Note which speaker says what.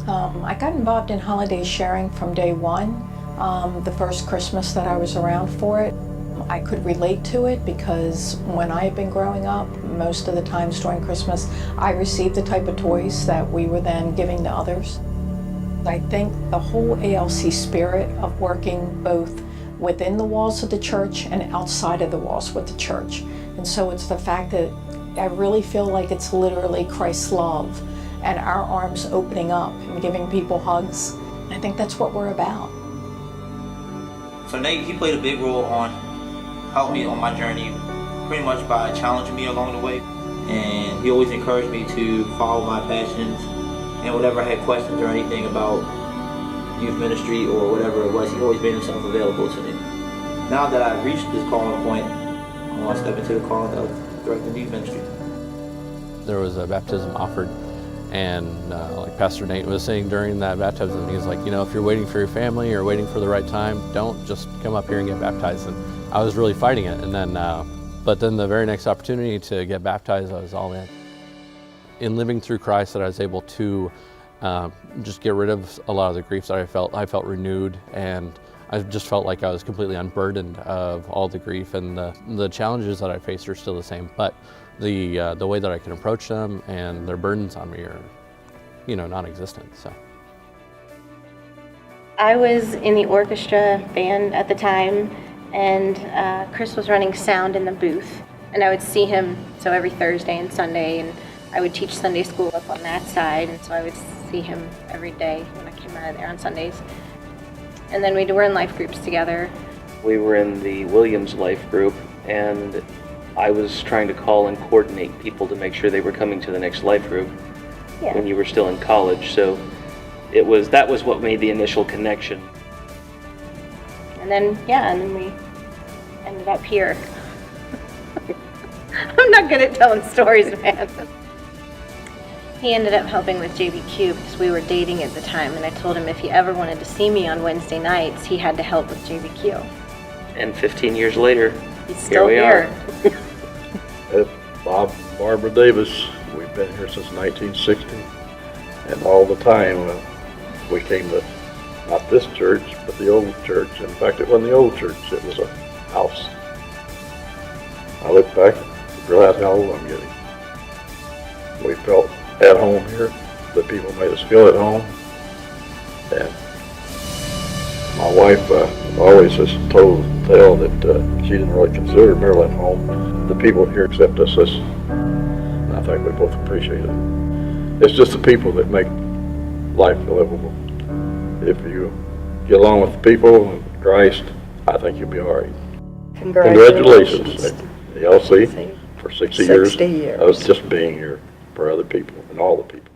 Speaker 1: I got involved in holiday sharing from day one. The first Christmas that I was around for it, I could relate to it because when I had been growing up, most of the times during Christmas, I received the type of toys that we were then giving to others. I think the whole ALC spirit of working both within the walls of the church and outside of the walls with the church. And so it's the fact that I really feel like it's literally Christ's love and our arms opening up and giving people hugs. I think that's what we're about.
Speaker 2: So Nate, he played a big role on helping me on my journey, pretty much by challenging me along the way. And he always encouraged me to follow my passions. And whenever I had questions or anything about youth ministry or whatever it was, he always made himself available to me. Now that I've reached this calling point, I want to step into the calling of directing youth ministry.
Speaker 3: There was a baptism offered, and like Pastor Nate was saying during that baptism, he was like, you know, if you're waiting for your family or waiting for the right time, don't just come up here and get baptized. And I was really fighting it, and then, but then the very next opportunity to get baptized, I was all in. In living through Christ, that I was able to just get rid of a lot of the griefs that I felt. I felt renewed, and I just felt like I was completely unburdened of all the grief, and the challenges that I faced are still the same, but the way that I can approach them and their burdens on me are, you know, non-existent. So
Speaker 4: I was in the orchestra band at the time, and Chris was running sound in the booth, and I would see him so every Thursday and Sunday, and I would teach Sunday school up on that side, and so I would see him every day when I came out of there on Sundays. And then we were in life groups together.
Speaker 5: We were in the Williams life group, and I was trying to call and coordinate people to make sure they were coming to the next life group when you were still in college. So that was what made the initial connection.
Speaker 4: And then we ended up here. I'm not good at telling stories, man. He ended up helping with JBQ because we were dating at the time, and I told him if he ever wanted to see me on Wednesday nights, he had to help with JBQ.
Speaker 5: And 15 years later,
Speaker 4: he's still
Speaker 5: here.
Speaker 6: It's Barbara Davis. We've been here since 1960, and all the time we came to not this church, but the old church. In fact, it wasn't the old church; it was a house. I look back, realize how old I'm getting. We felt at home here. The people made us feel at home. And my wife always has told that she didn't really consider Maryland home. The people here accept us as, and I think we both appreciate it. It's just the people that make life livable. If you get along with the people and Christ, I think you'll be all right. Congratulations. The LC for 60 years of just being here for other people and all the people.